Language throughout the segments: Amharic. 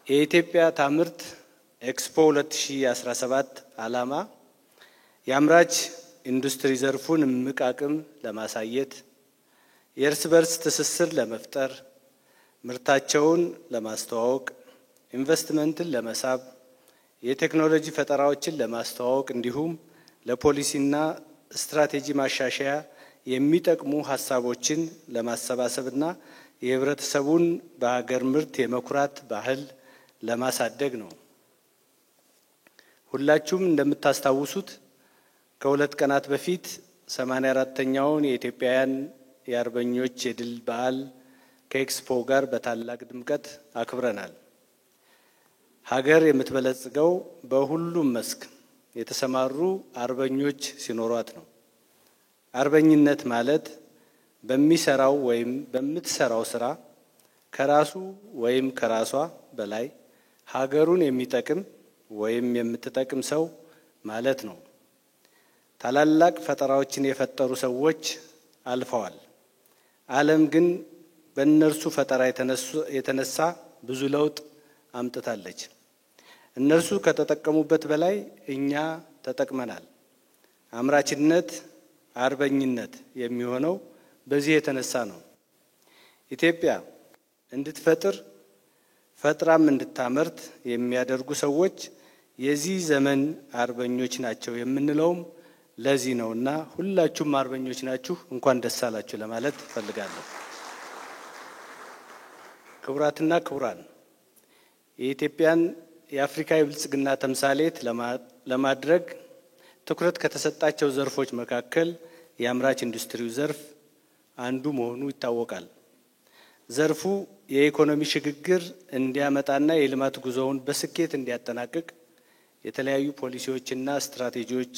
የኢትዮጵያ ታምርት ኤክስፖ 2017 ዓላማ የአምራች ኢንዱስትሪ ዘርፉን እምቅ አቅም ለማሳየት የእርስ በርስ ትስስር ለመፍጠር ምርታቸውን ለማስተዋወቅ ኢንቨስትመንትን ለመሳብ የቴክኖሎጂ ፈጠራዎችን ለማስተዋወቅ እንዲሁም ለፖሊሲና ስትራቴጂ ማሻሻያ የሚጠቅሙ ሐሳቦችን ለማሰባሰብና የህብረተሰቡን በሀገር ምርት የመኩራት ባህል ለማሳደግ ነው። ሁላችሁም እንደምታስታውሱት ከሁለት ቀናት በፊት 84ኛውን የኢትዮጵያውያን የአርበኞች የድል በዓል ከኤክስፖ ጋር በታላቅ ድምቀት አክብረናል። ሀገር የምትበለጽገው በሁሉም መስክ የተሰማሩ አርበኞች ሲኖሯት ነው። አርበኝነት ማለት በሚሰራው ወይም በምትሰራው ስራ ከራሱ ወይም ከራሷ በላይ ሀገሩን የሚጠቅም ወይም የምትጠቅም ሰው ማለት ነው። ታላላቅ ፈጠራዎችን የፈጠሩ ሰዎች አልፈዋል። ዓለም ግን በእነርሱ ፈጠራ የተነሳ ብዙ ለውጥ አምጥታለች። እነርሱ ከተጠቀሙበት በላይ እኛ ተጠቅመናል። አምራችነት፣ አርበኝነት የሚሆነው በዚህ የተነሳ ነው። ኢትዮጵያ እንድትፈጥር ፈጥራም እንድታመርት የሚያደርጉ ሰዎች የዚህ ዘመን አርበኞች ናቸው የምንለውም ለዚህ ነውና ሁላችሁም አርበኞች ናችሁ፣ እንኳን ደስ አላችሁ ለማለት ፈልጋለሁ። ክቡራትና ክቡራን፣ የኢትዮጵያን የአፍሪካ የብልጽግና ተምሳሌት ለማድረግ ትኩረት ከተሰጣቸው ዘርፎች መካከል የአምራች ኢንዱስትሪው ዘርፍ አንዱ መሆኑ ይታወቃል። ዘርፉ የኢኮኖሚ ሽግግር እንዲያመጣና የልማት ጉዞውን በስኬት እንዲያጠናቅቅ የተለያዩ ፖሊሲዎችና ስትራቴጂዎች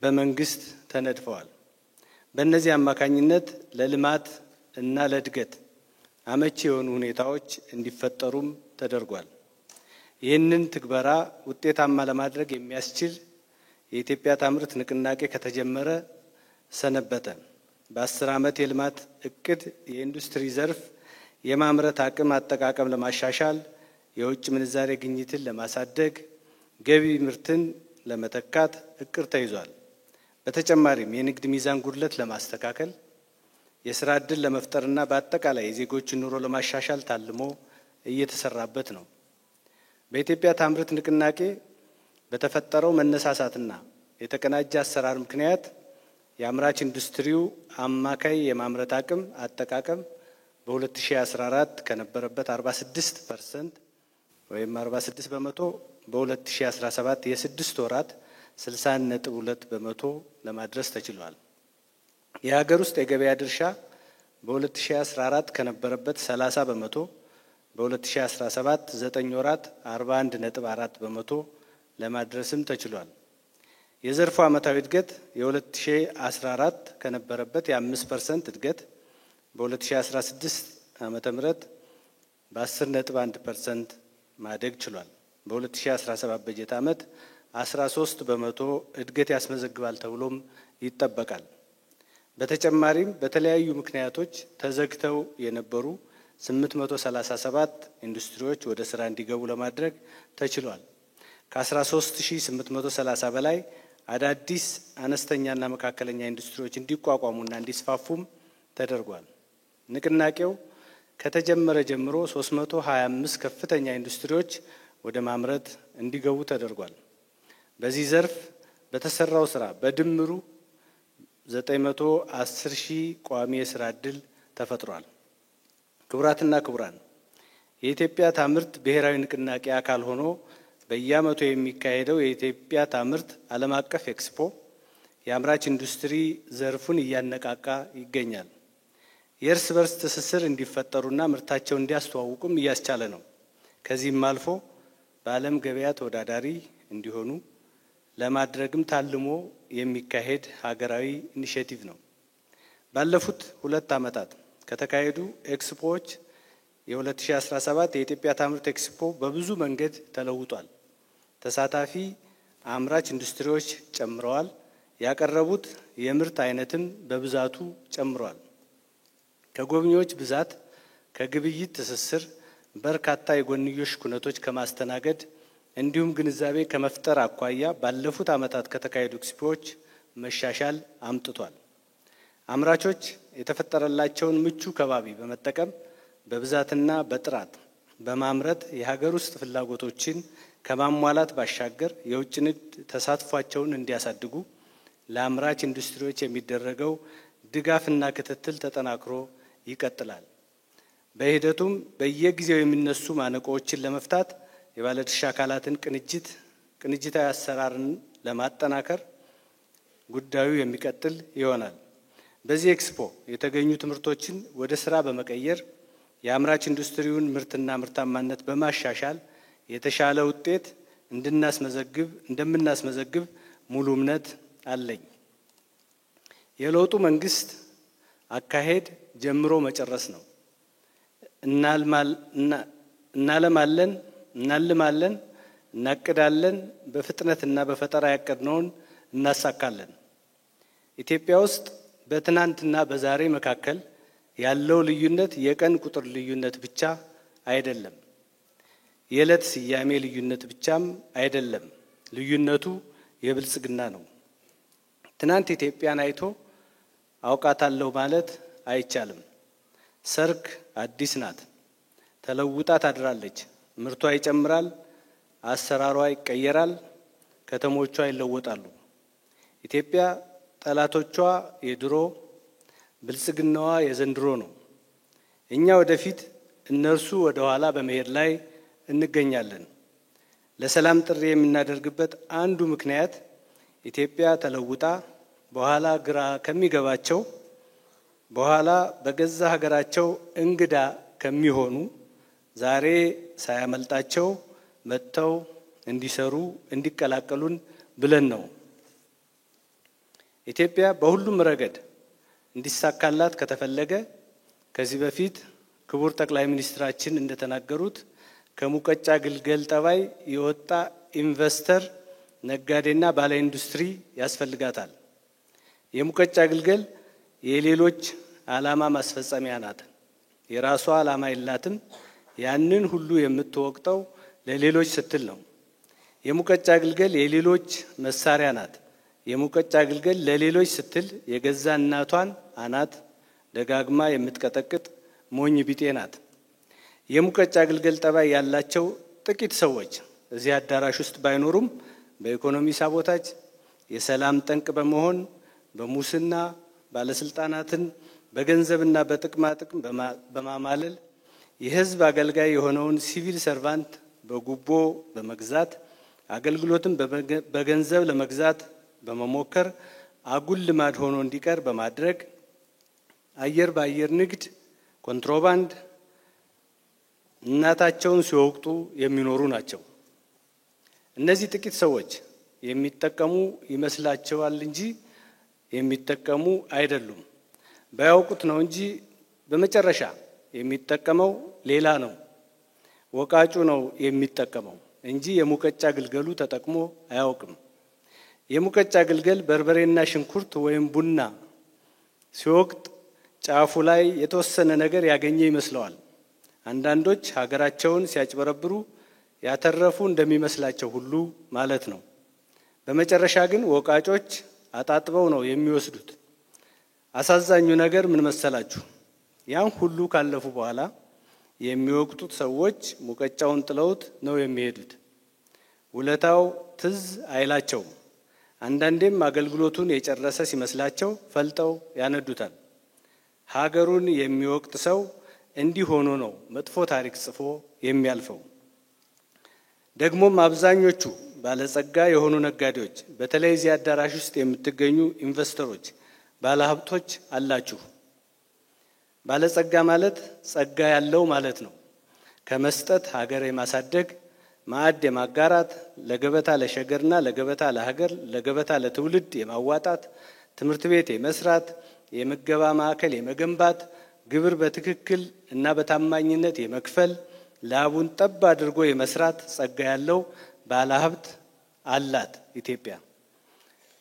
በመንግስት ተነድፈዋል። በእነዚህ አማካኝነት ለልማት እና ለእድገት አመቺ የሆኑ ሁኔታዎች እንዲፈጠሩም ተደርጓል። ይህንን ትግበራ ውጤታማ ለማድረግ የሚያስችል የኢትዮጵያ ታምርት ንቅናቄ ከተጀመረ ሰነበተ። በ10 ዓመት የልማት እቅድ የኢንዱስትሪ ዘርፍ የማምረት አቅም አጠቃቀም ለማሻሻል፣ የውጭ ምንዛሬ ግኝትን ለማሳደግ፣ ገቢ ምርትን ለመተካት እቅድ ተይዟል። በተጨማሪም የንግድ ሚዛን ጉድለት ለማስተካከል፣ የስራ ዕድል ለመፍጠርና በአጠቃላይ የዜጎችን ኑሮ ለማሻሻል ታልሞ እየተሰራበት ነው። በኢትዮጵያ ታምርት ንቅናቄ በተፈጠረው መነሳሳትና የተቀናጀ አሰራር ምክንያት የአምራች ኢንዱስትሪው አማካይ የማምረት አቅም አጠቃቀም በ2014 ከነበረበት 46% ወይም 46 በመቶ በ2017 የ6 ወራት 60.2 በመቶ ለማድረስ ተችሏል። የሀገር ውስጥ የገበያ ድርሻ በ2014 ከነበረበት 30 በመቶ በ2017 9 ወራት 41.4 በመቶ ለማድረስም ተችሏል። የዘርፉ ዓመታዊ እድገት የ2014 ከነበረበት የ5% እድገት በ2016 ዓመተ ምህረት በ10.1% ማደግ ችሏል። በ2017 በጀት ዓመት 13 በመቶ እድገት ያስመዘግባል ተብሎም ይጠበቃል። በተጨማሪም በተለያዩ ምክንያቶች ተዘግተው የነበሩ 837 ኢንዱስትሪዎች ወደ ስራ እንዲገቡ ለማድረግ ተችሏል። ከ13830 በላይ አዳዲስ አነስተኛና መካከለኛ ኢንዱስትሪዎች እንዲቋቋሙና እንዲስፋፉም ተደርጓል። ንቅናቄው ከተጀመረ ጀምሮ 325 ከፍተኛ ኢንዱስትሪዎች ወደ ማምረት እንዲገቡ ተደርጓል። በዚህ ዘርፍ በተሰራው ስራ በድምሩ 910,000 ቋሚ የስራ ዕድል ተፈጥሯል። ክቡራትና ክቡራን፣ የኢትዮጵያ ታምርት ብሔራዊ ንቅናቄ አካል ሆኖ በየዓመቱ የሚካሄደው የኢትዮጵያ ታምርት ዓለም አቀፍ ኤክስፖ የአምራች ኢንዱስትሪ ዘርፉን እያነቃቃ ይገኛል። የእርስ በርስ ትስስር እንዲፈጠሩና ምርታቸውን እንዲያስተዋውቁም እያስቻለ ነው። ከዚህም አልፎ በዓለም ገበያ ተወዳዳሪ እንዲሆኑ ለማድረግም ታልሞ የሚካሄድ ሀገራዊ ኢኒሼቲቭ ነው። ባለፉት 2 ዓመታት ከተካሄዱ ኤክስፖዎች የ2017 የኢትዮጵያ ታምርት ኤክስፖ በብዙ መንገድ ተለውጧል። ተሳታፊ አምራች ኢንዱስትሪዎች ጨምረዋል። ያቀረቡት የምርት አይነትም በብዛቱ ጨምሯል። ከጎብኚዎች ብዛት፣ ከግብይት ትስስር፣ በርካታ የጎንዮሽ ኩነቶች ከማስተናገድ እንዲሁም ግንዛቤ ከመፍጠር አኳያ ባለፉት ዓመታት ከተካሄዱ ኤክስፖዎች መሻሻል አምጥቷል። አምራቾች የተፈጠረላቸውን ምቹ ከባቢ በመጠቀም በብዛትና በጥራት በማምረት የሀገር ውስጥ ፍላጎቶችን ከማሟላት ባሻገር የውጭ ንግድ ተሳትፏቸውን እንዲያሳድጉ ለአምራች ኢንዱስትሪዎች የሚደረገው ድጋፍና ክትትል ተጠናክሮ ይቀጥላል። በሂደቱም በየጊዜው የሚነሱ ማነቆዎችን ለመፍታት የባለድርሻ አካላትን ቅንጅታዊ አሰራርን ለማጠናከር ጉዳዩ የሚቀጥል ይሆናል። በዚህ ኤክስፖ የተገኙ ትምህርቶችን ወደ ስራ በመቀየር የአምራች ኢንዱስትሪውን ምርትና ምርታማነት በማሻሻል የተሻለ ውጤት እንደምናስመዘግብ ሙሉ እምነት አለኝ። የለውጡ መንግስት አካሄድ ጀምሮ መጨረስ ነው። እናልማለን፣ እናቅዳለን፣ በፍጥነትና በፈጠራ ያቀድነውን እናሳካለን። ኢትዮጵያ ውስጥ በትናንትና በዛሬ መካከል ያለው ልዩነት የቀን ቁጥር ልዩነት ብቻ አይደለም። የዕለት ስያሜ ልዩነት ብቻም አይደለም። ልዩነቱ የብልጽግና ነው። ትናንት ኢትዮጵያን አይቶ አውቃታለሁ ማለት አይቻልም። ሰርክ አዲስ ናት። ተለውጣ ታድራለች። ምርቷ ይጨምራል፣ አሰራሯ ይቀየራል፣ ከተሞቿ ይለወጣሉ። ኢትዮጵያ ጠላቶቿ የድሮ ብልጽግናዋ የዘንድሮ ነው። እኛ ወደፊት እነርሱ ወደ ኋላ በመሄድ ላይ እንገኛለን። ለሰላም ጥሪ የምናደርግበት አንዱ ምክንያት ኢትዮጵያ ተለውጣ በኋላ ግራ ከሚገባቸው በኋላ በገዛ ሀገራቸው እንግዳ ከሚሆኑ ዛሬ ሳያመልጣቸው መጥተው እንዲሰሩ እንዲቀላቀሉን ብለን ነው። ኢትዮጵያ በሁሉም ረገድ እንዲሳካላት ከተፈለገ ከዚህ በፊት ክቡር ጠቅላይ ሚኒስትራችን እንደተናገሩት ከሙቀጫ ግልገል ጠባይ የወጣ ኢንቨስተር፣ ነጋዴና ባለ ኢንዱስትሪ ያስፈልጋታል። የሙቀጫ ግልገል የሌሎች ዓላማ ማስፈጸሚያ ናት። የራሷ ዓላማ የላትም። ያንን ሁሉ የምትወቅጠው ለሌሎች ስትል ነው። የሙቀጫ ግልገል የሌሎች መሳሪያ ናት። የሙቀጫ ግልገል ለሌሎች ስትል የገዛ እናቷን አናት ደጋግማ የምትቀጠቅጥ ሞኝ ቢጤ ናት። የሙቀጫ ግልገል ጠባይ ያላቸው ጥቂት ሰዎች እዚህ አዳራሽ ውስጥ ባይኖሩም በኢኮኖሚ ሳቦታጅ፣ የሰላም ጠንቅ በመሆን በሙስና ባለስልጣናትን በገንዘብና በጥቅማ ጥቅም በማማለል የህዝብ አገልጋይ የሆነውን ሲቪል ሰርቫንት በጉቦ በመግዛት አገልግሎትን በገንዘብ ለመግዛት በመሞከር አጉል ልማድ ሆኖ እንዲቀር በማድረግ አየር በአየር ንግድ ኮንትሮባንድ እናታቸውን ሲወቅጡ የሚኖሩ ናቸው። እነዚህ ጥቂት ሰዎች የሚጠቀሙ ይመስላቸዋል እንጂ የሚጠቀሙ አይደሉም። ባያውቁት ነው እንጂ በመጨረሻ የሚጠቀመው ሌላ ነው። ወቃጩ ነው የሚጠቀመው እንጂ የሙቀጫ ግልገሉ ተጠቅሞ አያውቅም። የሙቀጫ ግልገል በርበሬና ሽንኩርት ወይም ቡና ሲወቅጥ ጫፉ ላይ የተወሰነ ነገር ያገኘ ይመስለዋል። አንዳንዶች ሀገራቸውን ሲያጭበረብሩ ያተረፉ እንደሚመስላቸው ሁሉ ማለት ነው። በመጨረሻ ግን ወቃጮች አጣጥበው ነው የሚወስዱት። አሳዛኙ ነገር ምን መሰላችሁ? ያን ሁሉ ካለፉ በኋላ የሚወቅጡት ሰዎች ሙቀጫውን ጥለውት ነው የሚሄዱት። ውለታው ትዝ አይላቸውም። አንዳንዴም አገልግሎቱን የጨረሰ ሲመስላቸው ፈልጠው ያነዱታል። ሀገሩን የሚወቅጥ ሰው እንዲህ ሆኖ ነው መጥፎ ታሪክ ጽፎ የሚያልፈው። ደግሞም አብዛኞቹ ባለጸጋ የሆኑ ነጋዴዎች፣ በተለይ እዚህ አዳራሽ ውስጥ የምትገኙ ኢንቨስተሮች፣ ባለሀብቶች አላችሁ። ባለጸጋ ማለት ጸጋ ያለው ማለት ነው። ከመስጠት ሀገር የማሳደግ ማዕድ የማጋራት ለገበታ ለሸገርና ለገበታ ለሀገር ለገበታ ለትውልድ የማዋጣት ትምህርት ቤት የመስራት የምገባ ማዕከል የመገንባት ግብር በትክክል እና በታማኝነት የመክፈል ላቡን ጠብ አድርጎ የመስራት ጸጋ ያለው ባለሀብት አላት ኢትዮጵያ።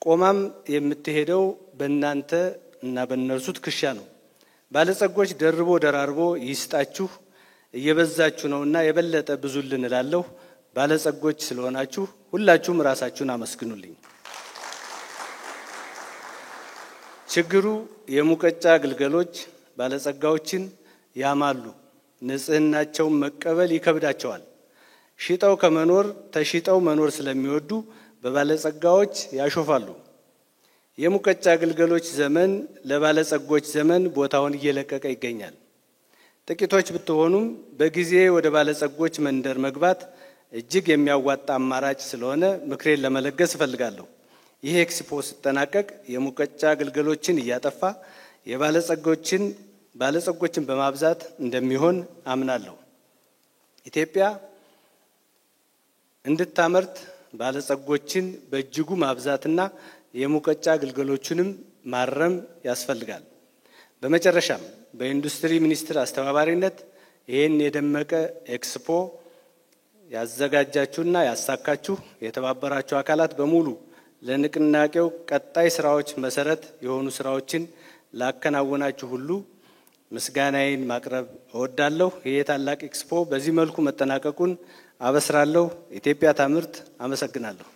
ቆማም የምትሄደው በእናንተ እና በእነርሱ ትከሻ ነው። ባለጸጎች ደርቦ ደራርቦ ይስጣችሁ፣ እየበዛችሁ ነውና የበለጠ ብዙልን እላለሁ። ባለጸጎች ስለሆናችሁ ሁላችሁም ራሳችሁን አመስግኑልኝ። ችግሩ የሙቀጫ ግልገሎች ባለጸጋዎችን ያማሉ፣ ንጽህናቸውን መቀበል ይከብዳቸዋል። ሽጠው ከመኖር ተሽጠው መኖር ስለሚወዱ በባለጸጋዎች ያሾፋሉ። የሙቀጫ ግልገሎች ዘመን ለባለጸጎች ዘመን ቦታውን እየለቀቀ ይገኛል። ጥቂቶች ብትሆኑም በጊዜ ወደ ባለጸጎች መንደር መግባት እጅግ የሚያዋጣ አማራጭ ስለሆነ ምክሬን ለመለገስ እፈልጋለሁ። ይህ ኤክስፖ ሲጠናቀቅ የሙቀጫ ግልገሎችን እያጠፋ ባለጸጎችን በማብዛት እንደሚሆን አምናለሁ። ኢትዮጵያ እንድታመርት ባለጸጎችን በእጅጉ ማብዛትና የሙቀጫ ግልገሎችንም ማረም ያስፈልጋል። በመጨረሻም በኢንዱስትሪ ሚኒስቴር አስተባባሪነት ይህን የደመቀ ኤክስፖ ያዘጋጃችሁና ያሳካችሁ የተባበራችሁ አካላት በሙሉ ለንቅናቄው ቀጣይ ስራዎች መሰረት የሆኑ ስራዎችን ላከናወናችሁ ሁሉ ምስጋናዬን ማቅረብ እወዳለሁ። ይህ ታላቅ ኤክስፖ በዚህ መልኩ መጠናቀቁን አበስራለሁ። ኢትዮጵያ ታምርት። አመሰግናለሁ።